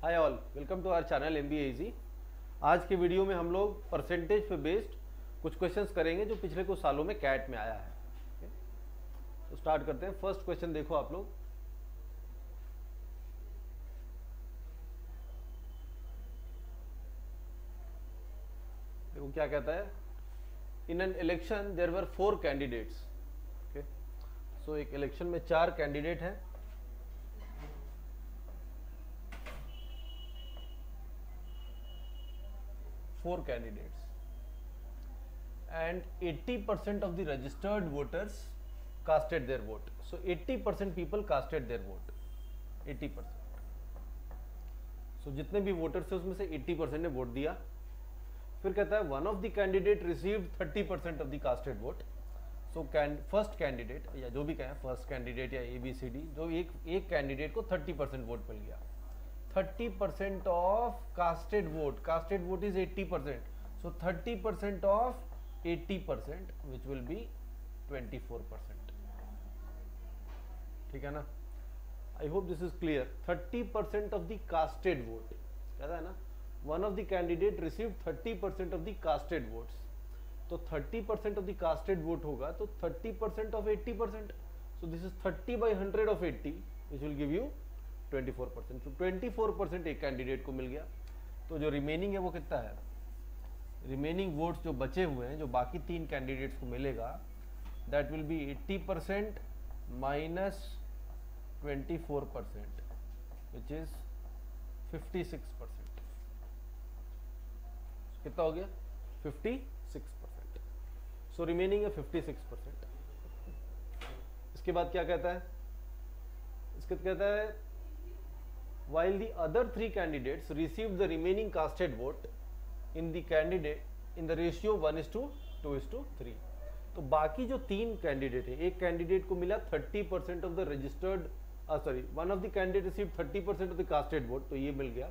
Hi all, welcome to our channel MBA easy. आज के video में हम लोग परसेंटेज पे बेस्ड कुछ क्वेश्चंस करेंगे जो पिछले कुछ सालों में कैट में आया है। तो स्टार्ट करते हैं। फर्स्ट क्वेश्चन देखो आप लोग। देखो क्या कहता है। In an election there were 4 candidates. Okay, so एक इलेक्शन में 4 कैंडिडेट हैं। Four candidates and 80% of the registered voters casted their vote. So 80% people casted their vote. 80%. So जितने भी वोटर्स थे उसमें से 80% ने वोट दिया। फिर कहता है one of the candidate received 30% of the casted vote. So first candidate या जो भी कहें, फर्स्ट कैंडिडेट या ABCD, जो एक कैंडिडेट को 30% वोट मिल गया। 30% of casted vote. Casted vote is 80%. So 30% of 80%, which will be 24%. ठीक है ना? I hope this is clear. 30% of the casted vote. कहता है ना? One of the candidate received 30% of the casted votes. तो 30% of the casted vote होगा तो 30% of 80%. So this is 30 by 100 of 80, which will give you 24%। तो 24% एक candidate को मिल गया। तो जो रिमेनिंग है वो कितना है? रिमेनिंग वोट्स जो बचे हुए हैं, जो बाकी 3 कैंडिडेट्स को मिलेगा, that will be 80% minus 24%, which is 56%। कितना हो गया? 56%। सो रिमेनिंग है 56%। इसके बाद क्या कहता है? इसके कहता है while the other 3 candidates received the remaining casted vote in the ratio 1:2:3। तो बाकी जो 3 कैंडिडेट है, एक कैंडिडेट को मिला 30% of the registered, one of the candidate received 30% of the casted vote, तो ये मिल गया।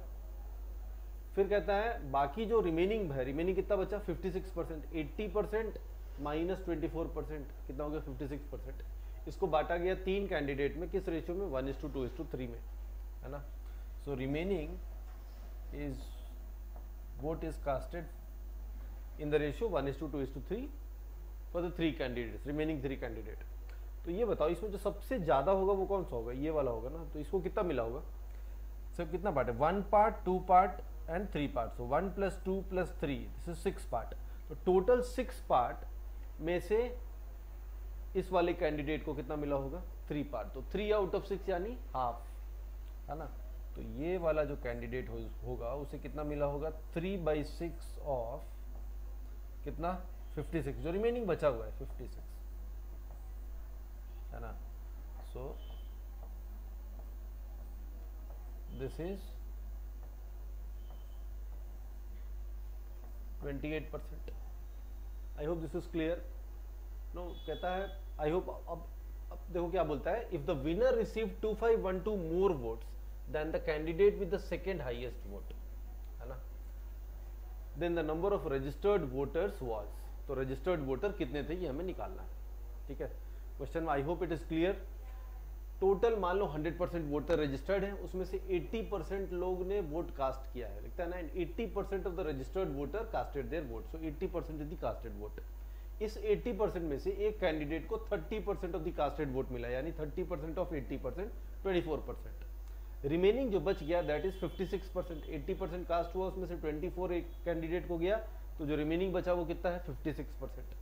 फिर कहता है बाकी जो रिमेनिंग है, रिमेनिंग कितना बचा? 56%। 80% माइनस 24% कितना हो गया? 56%। इसको बांटा गया 3 कैंडिडेट में, किस रेशियो में? 1:2:3 में, है ना? So remaining is vote is casted in the ratio 1:2:3 for the 3 candidates, remaining 3 candidate। तो ये बताओ इसमें जो सबसे ज्यादा होगा वो कौन सा होगा? ये वाला होगा ना। तो इसको कितना मिला होगा? सब कितना पार्ट है? 1 part, 2 part and 3 part. So 1 + 2 + 3, this is 6 part. तो टोटल 6 पार्ट में से इस वाले कैंडिडेट को कितना मिला होगा? 3 पार्ट। तो 3 आउट ऑफ 6 यानी हाफ, है ना? तो ये वाला जो कैंडिडेट होगा उसे कितना मिला होगा? 3/6 ऑफ कितना? 56। जो रिमेनिंग बचा हुआ है 56, है ना? So this is 28%। I hope this is clear. No, कहता है आई होप। अब देखो क्या बोलता है। If the winner receive 2512 more votes than the candidate with the second highest vote, है ना? Then the number of registered voters was। तो registered voter कितने थे ये हमें निकालना है। ठीक है, question I hope it is clear. Total मान लो 100% वोटर रजिस्टर्ड है, उसमें से 80% लोग ने वोट कास्ट किया है, लिखता है ना। 80% of the registered voter casted their vote. So 80% is the casted vote. इस 80% में से एक कैंडिडेट को 30% ऑफ द कास्टेड वोट मिला, यानी 30% ऑफ 80%, 24%। रिमेनिंग जो बच गया दैट इज 56%। 80% कास्ट हुआ, उसमें से 24 एक कैंडिडेट को गया, तो जो रिमेनिंग बचा वो कितना है? 56%।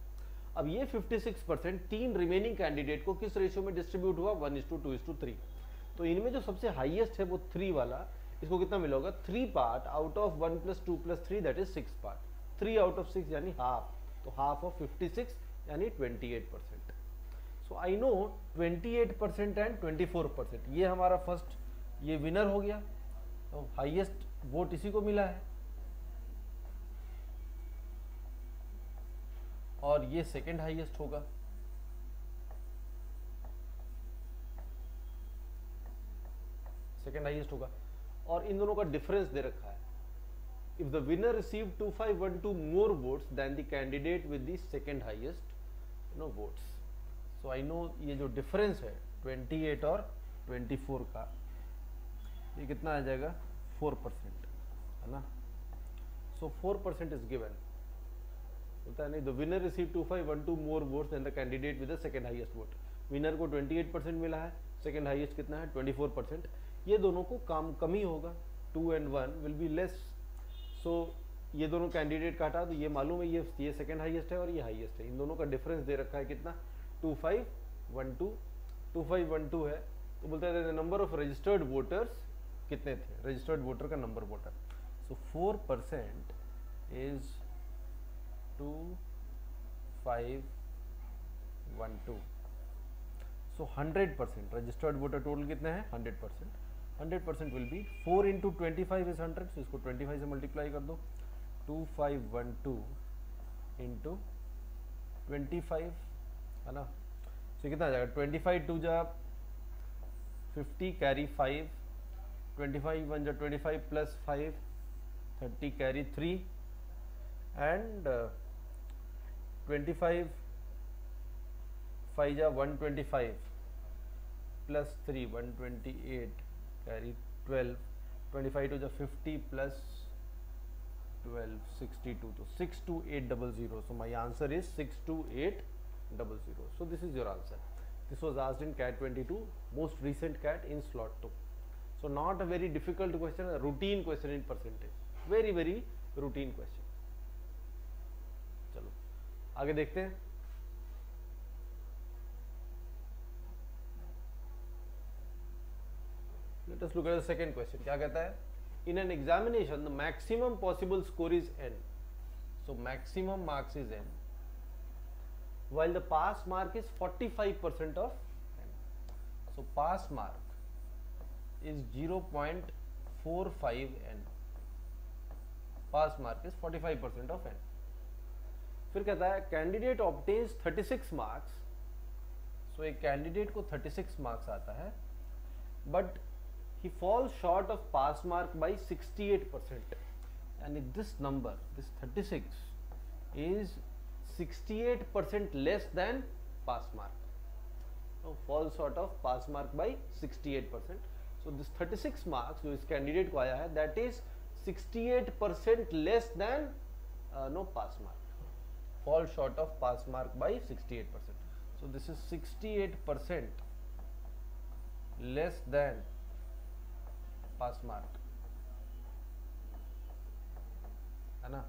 अब ये 56% 3 रिमेनिंग कैंडिडेट को किस रेशियो में डिस्ट्रीब्यूट हुआ? 1:2:3। तो इनमें जो सबसे हाईएस्ट है वो 3 वाला, इसको कितना मिला होगा? 3 part out of 1 + 2 + 3, that is 6 part. 3 out of 6 यानी हाफ। तो हाफ ऑफ 56 यानी 28%। सो आई नो 28% एंड 24%, ये हमारा फर्स्ट, ये विनर हो गया। तो हाईएस्ट वोट इसी को मिला है, और ये सेकंड हाईएस्ट होगा। सेकंड हाईएस्ट होगा, और इन दोनों का डिफरेंस दे रखा है। If the winner receive 2512 more votes than the candidate with the second highest votes. So I know ये जो डिफरेंस है 28 और 24 का, ये कितना आ जाएगा? 4%, है ना. So 4% is given. होता है नहीं. The winner received 2512 more votes than the candidate with the second highest vote. Winner को 28% मिला है, सेकेंड हाईएस्ट कितना है 24%. ये दोनों को काम कम ही होगा. 2 and 1 will be less. So ये दोनों कैंडिडेट का हटा, तो ये मालूम है ये सेकेंड हाईएस्ट है और ये हाईएस्ट है. इन दोनों का डिफरेंस दे रखा है कितना 2512 है. तो बोलते हैं नंबर ऑफ रजिस्टर्ड वोटर्स कितने थे, रजिस्टर्ड वोटर का number voter. So 4% is 2512. So 100% registered voter total कितने हैं 100%. 100% विल बी 4 इंटू 25 इज 100. सो इसको 25 से मल्टीप्लाई कर दो. 2512 इंटू 25 है ना. सो कितना आ जाएगा 25 टू जा 50 कैरी 5, 25 1 जा 25 प्लस 5 30 कैरी 3 एंड 25 5 जा 125 प्लस 3 128 कैरी 12, 25 टू जा 50 प्लस 12 62. तो 62800. So my answer is 62800. So this is your answer. This was asked in CAT 22, most recent CAT in slot 2. So not a very difficult question, a routine question in percentage. Very routine question. चलो आगे देखते हैं. Let us look at the second question. क्या कहता है? In an examination, the maximum possible score is n. So maximum marks is n, while the pass mark is 45% of n. So pass mark is 0.45 n. Pass mark is 45% of n. फिर कहता है candidate obtains 36 marks. सो एक candidate को 36 marks आता है, but he falls short of pass mark by 68%. And this number, this 36 is 68% less than pass mark. So falls short of pass mark by 68%. So this 36 marks जो इस candidate को आया है, that is 68% less than no pass mark. Fall short of pass mark by 68%. So this is 68% less than pass mark, है ना.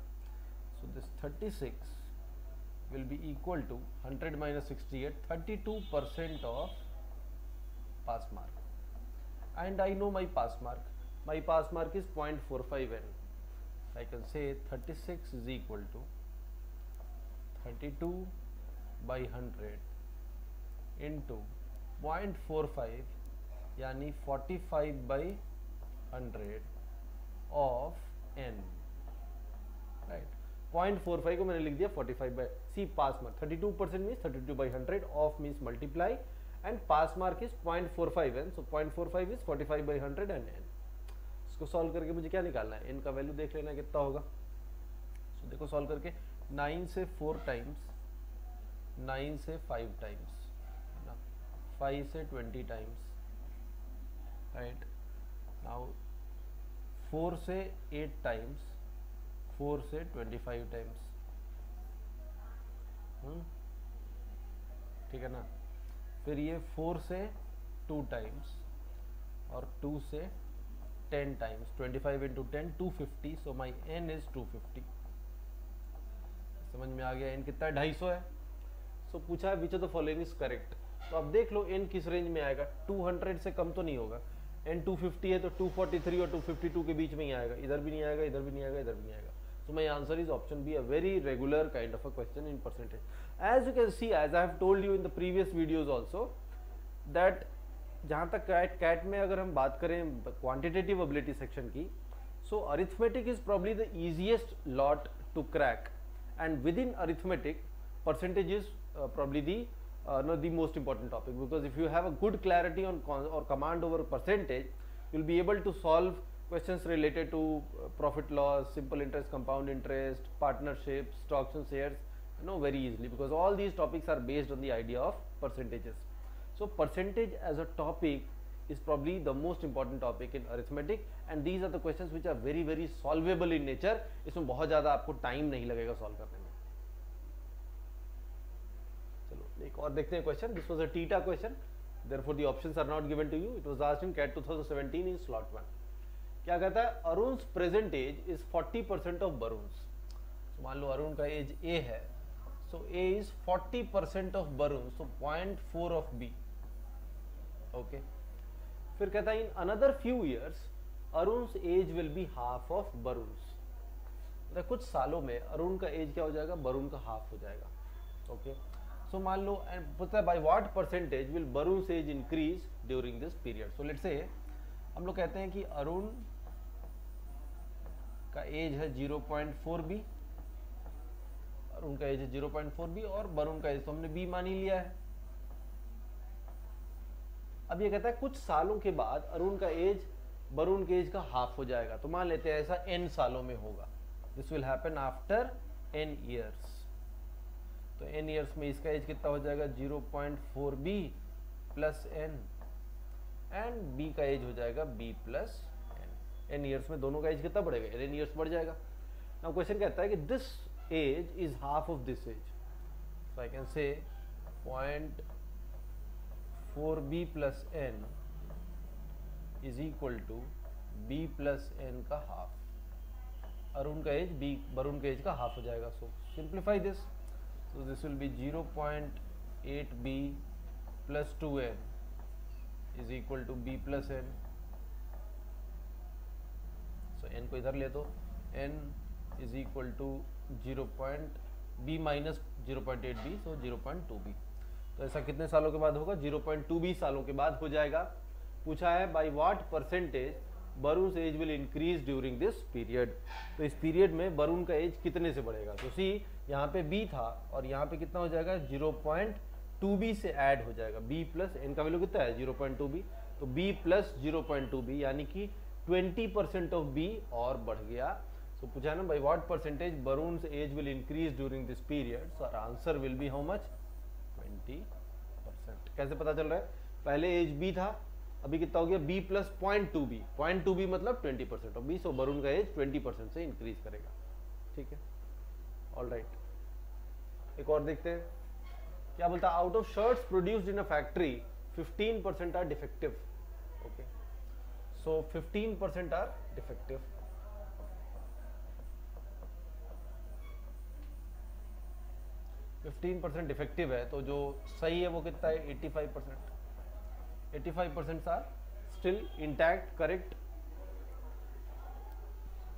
So this 36 will be equal to 100 minus 68, 32% of pass mark. And I know my pass mark. My pass mark is 0.45 n. I can say 36 is equal to 32 by 100 into 0.45, यानी 45 by 100 of n, right. 0.45 को मैंने लिख दिया 45 by C pass mark. 32% means 32 by 100, of means multiply, and pass mark is 0.45 n. So 0.45 is 45 by 100 and n. इसको सॉल्व करके मुझे क्या निकालना है, n का वैल्यू देख लेना कितना होगा. सो देखो सॉल्व करके 9 से 4 टाइम्स, 9 से 5 टाइम्स, है ना, 5 से 20 टाइम्स, राइट. नाउ 4 से 8 टाइम्स, 4 से 25 टाइम्स, ठीक है ना. फिर ये 4 से 2 टाइम्स और 2 से 10 times. 25 into 10 250. So my n is 250. समझ में आ गया. n कितना है 250 है. सो पूछा है which of the following is correct. तो अब देख लो n किस रेंज में आएगा. 200 से कम तो नहीं होगा. n 250 है तो 243 और 252 के बीच में ही आएगा. इधर भी नहीं आएगा, इधर भी नहीं आएगा, इधर भी नहीं आएगा. So my answer is option B, a very regular kind of a question in percentage. As you can see, as I have told you in the previous videos also, that जहाँ तक CAT में अगर हम बात करें quantitative ability section की, so arithmetic is probably the easiest lot to crack, and within arithmetic, percentage is probably the most important topic, because if you have a good clarity on or command over percentage, you'll be able to solve questions related to profit loss, simple interest, compound interest, partnerships, stocks and shares, very easily, because all these topics are based on the idea of percentages. So percentage as a topic is probably the most important topic in arithmetic, and these are the questions which are very very solvable in nature. इसमें बहुत ज़्यादा आपको time नहीं लगेगा solve करने में. चलो एक और देखते हैं question. This was a theta question, therefore the options are not given to you. It was asked in CAT 2017 in slot 1. क्या कहता है? अरुण's present age is 40% of Barun's. So, मान लो अरुण का एज A है, so A is 40% of Barun, so 0.4 of B. Okay. फिर कहता है in another few years Arun's age will be half of Barun's. मतलब कुछ सालों में अरुण का एज क्या हो जाएगा? बरुण का हाफ हो जाएगा. ओके. सो मान लो पता है by what percentage will Barun's age increase during this period. So let's say हम लोग कहते हैं कि अरुण का एज है 0.4B, अरुण का एज है 0.4B और बरुण का एज तो हमने B मान ही लिया है. अब ये कहता है कुछ सालों के बाद अरुण का एज बरुण के एज का हाफ हो जाएगा. तो मान लेते हैं ऐसा n सालों में होगा. This will happen after n years. तो n ईयर्स में इसका एज कितना हो जाएगा? 0.4B plus n and B का एज हो जाएगा B plus n. n years में दोनों का एज कितना बढ़ेगा? n ईयर्स बढ़ जाएगा. नाउ क्वेश्चन कहता है कि this age is half of this age. So I can say 0.4B plus n is equal to B plus n का हाफ. अरुण का एज B बरुण के एज का हाफ हो जाएगा. So simplify this. So this will be 0.8B plus 2n is equal to B plus n. So n को इधर ले दो. n is equal to B minus 0.8B, so 0.2B. तो ऐसा कितने सालों के बाद होगा? 0.2B सालों के बाद हो जाएगा. पूछा है by what percentage Barun's age will increase during this period. तो इस पीरियड में बरुण का एज कितने से बढ़ेगा? तो सी यहाँ पे B था और यहाँ पे कितना हो जाएगा? 0.2B से ऐड हो जाएगा. B प्लस n का वैल्यू कितना है? 0.2B. तो B प्लस 0.2B यानी कि 20% ऑफ B और बढ़ गया. तो पूछा है ना by what percentage Barun's age will increase during this period. So our answer will be how much? 20%. कैसे पता चल रहा है? पहले एज B था, अभी कितना हो गया? B plus 0.2B. 0.2B मतलब 20% ऑफ B. सो बरुण का एज 20% से इंक्रीज करेगा. ठीक है, ऑल राइट. एक और देखते हैं क्या बोलता है. Out of shirts produced in a factory 15% are defective. Okay, so 15% are defective. Defective है तो जो सही है वो कितना है? 85%. 85% are still intact, correct,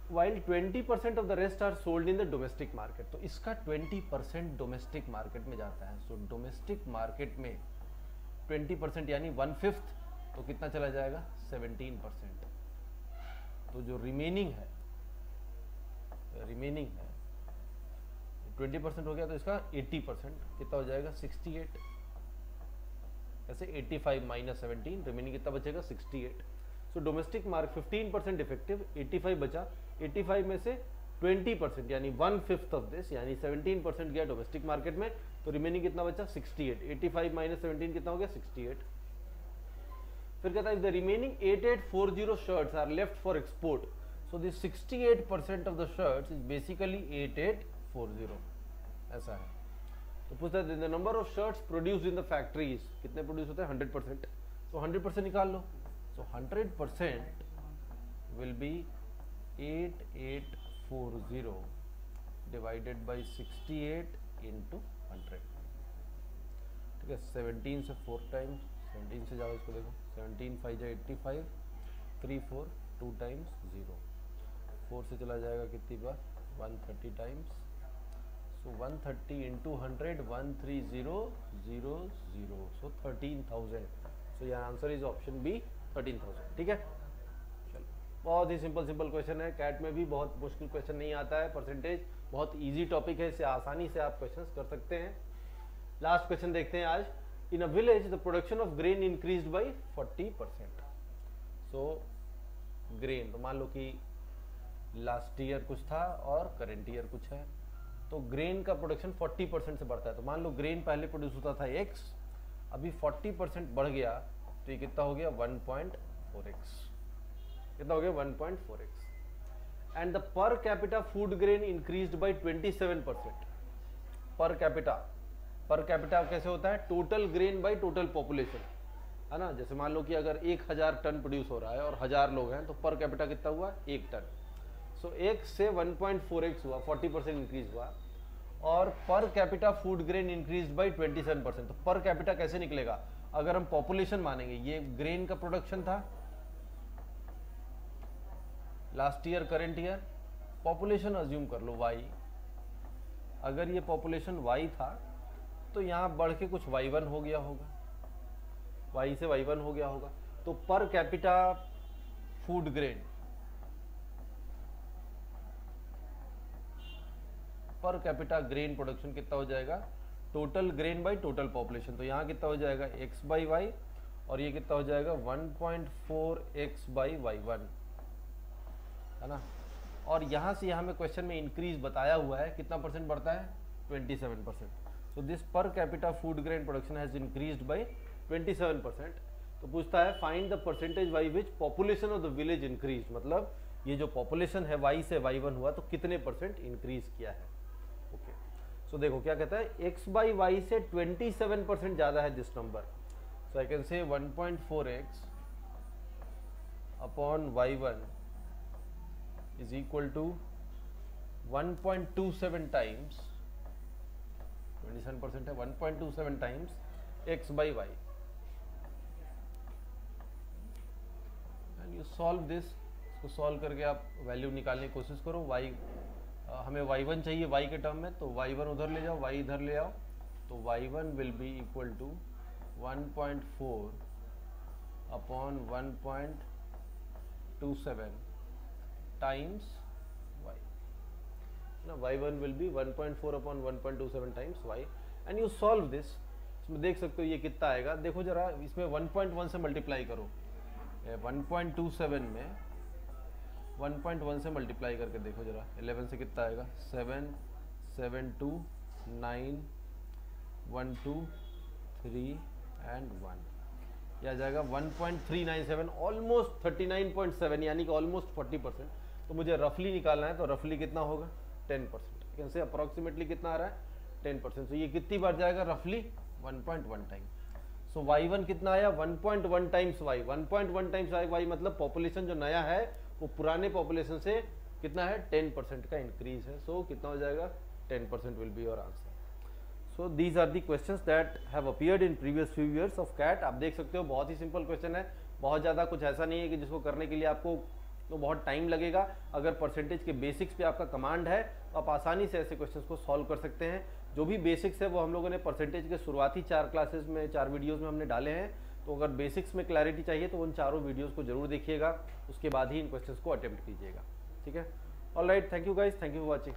while 20% of the rest are sold in the domestic market. तो इसका 20% डोमेस्टिक मार्केट में जाता है. सो डोमेस्टिक मार्केट में 20% यानी 1/5, तो कितना चला जाएगा? 17%. तो जो रिमेनिंग है 20% हो गया, तो इसका 80% कितना हो जाएगा? 68. ऐसे 85 माइनस 17, रिमेनिंग कितना बचेगा? 68. सो डोमेस्टिक मार्क 15% इफेक्टिव, 85 बचा. 85 में से 20% यानी 1/5 ऑफ दिस यानी 17% गया डोमेस्टिक मार्केट में. तो रिमेनिंग कितना बचा? 68. 85 माइनस 17 कितना हो गया? 68. फिर कहता है the remaining 8840 shirts are left for export. So this 68% of the shirts is basically 8840. ऐसा है. तो पूछता है the number of shirts produced in the factories. कितने प्रोड्यूस होते हैं? 100%. तो 100% निकाल लो. So 100% will be 8840 divided by 68 into 100. ठीक है, 17 से 4 टाइम्स, 17 से जाओ इसको देखो. 17 5 जा 85, 3 4 2 टाइम्स 0. 4 से चला जाएगा कितनी बार? 130 times. So 130 into 100, 13000. So 13,000. So your answer is option B, 13,000. ठीक है, चलो. बहुत ही सिंपल क्वेश्चन है. कैट में भी बहुत मुश्किल क्वेश्चन नहीं आता है. परसेंटेज बहुत इजी टॉपिक है, इसे आसानी से आप क्वेश्चंस कर सकते हैं. लास्ट क्वेश्चन देखते हैं आज. In a village the production of grain increased by 40%. So grain, तो मान लो कि लास्ट ईयर कुछ था और करंट ईयर कुछ है, तो ग्रेन का प्रोडक्शन 40% से बढ़ता है. तो मान लो ग्रेन पहले प्रोड्यूस होता था X, अभी 40% बढ़ गया तो ये कितना हो गया 1.4x, कितना हो गया 1.4x। And the per capita food grain increased bye 27%। Per capita कैसे होता है, total grain by total population, है ना। जैसे मान लो कि अगर 1000 टन प्रोड्यूस हो रहा है और 1000 लोग हैं तो पर कैपिटा कितना हुआ 1 टन। सो 1 से 1.4x हुआ, 40% इंक्रीज हुआ। और per capita food grain increase by 27%। तो पर कैपिटा कैसे निकलेगा, अगर हम पॉपुलेशन मानेंगे, ये ग्रेन का प्रोडक्शन था last year current year, population assume कर लो y, अगर ये पॉपुलेशन y था तो यहां बढ़ के कुछ y1 हो गया होगा, y से y1 हो गया होगा। तो per capita food grain, per capita grain production कितना हो जाएगा, total grain by total population. तो यहाँ कितना हो जाएगा x बाई वाई, और ये कितना हो जाएगा 1.4x बाई y1, है ना। और यहाँ से यहाँ में क्वेश्चन में इंक्रीज बताया हुआ है, कितना परसेंट बढ़ता है 27%। So this per capita food grain production has increased by 27%। तो पूछता है find the percentage by which population of the village increase, मतलब ये जो पॉपुलेशन है y से y1 हुआ तो कितने परसेंट इंक्रीज किया है। ओके, सो देखो क्या कहता है, x बाई वाई से 27% ज्यादा है this number. So I can से 1.4x upon y1 is equal to 1.27 times, 27% है, 1.27 times x by y, and you solve this। इसको सॉल्व करके आप वैल्यू निकालने की कोशिश करो। y हमें y1 चाहिए y के टर्म में, तो y1 उधर ले जाओ, y इधर ले आओ, तो y1 will be equal to 1.4 upon 1.27 times y ना, y1 will be 1.4 upon 1.27 times y, and you solve this. इसमें देख सकते हो ये कितना आएगा, देखो जरा इसमें 1.1 से मल्टीप्लाई करो, 1.27 में 1.1 से मल्टीप्लाई करके देखो जरा, 11 से कितना आएगा 7 7 2 9 1 2 3 एंड 1, यह आ जाएगा 1.397, ऑलमोस्ट 39.7, यानी कि ऑलमोस्ट 40%। तो मुझे रफली निकालना है, तो रफली कितना होगा 10%, कैन से अप्रोक्सीमेटली कितना आ रहा है 10%। तो ये कितनी बार जाएगा रफली 1.1 टाइम। सो y1 कितना आया 1.1 टाइम्स y, 1.1 टाइम्स y मतलब पॉपुलेशन जो नया है वो पुराने पॉपुलेशन से कितना है 10% का इंक्रीज है। सो कितना हो जाएगा 10% will be your answer. So these are the questions that have appeared in previous few years of CAT. आप देख सकते हो बहुत ही सिंपल क्वेश्चन है, बहुत ज़्यादा कुछ ऐसा नहीं है कि जिसको करने के लिए आपको तो बहुत टाइम लगेगा। अगर परसेंटेज के बेसिक्स पे आपका कमांड है तो आप आसानी से ऐसे क्वेश्चंस को सॉल्व कर सकते हैं। जो भी बेसिक्स है वो हम लोगों ने परसेंटेज के शुरुआती 4 क्लासेस में 4 वीडियोस में हमने डाले हैं। तो अगर बेसिक्स में क्लैरिटी चाहिए तो उन चारों वीडियोस को जरूर देखिएगा, उसके बाद ही इन क्वेश्चंस को अटेम्प्ट कीजिएगा। ठीक है, alright, thank you guys, thank you for watching.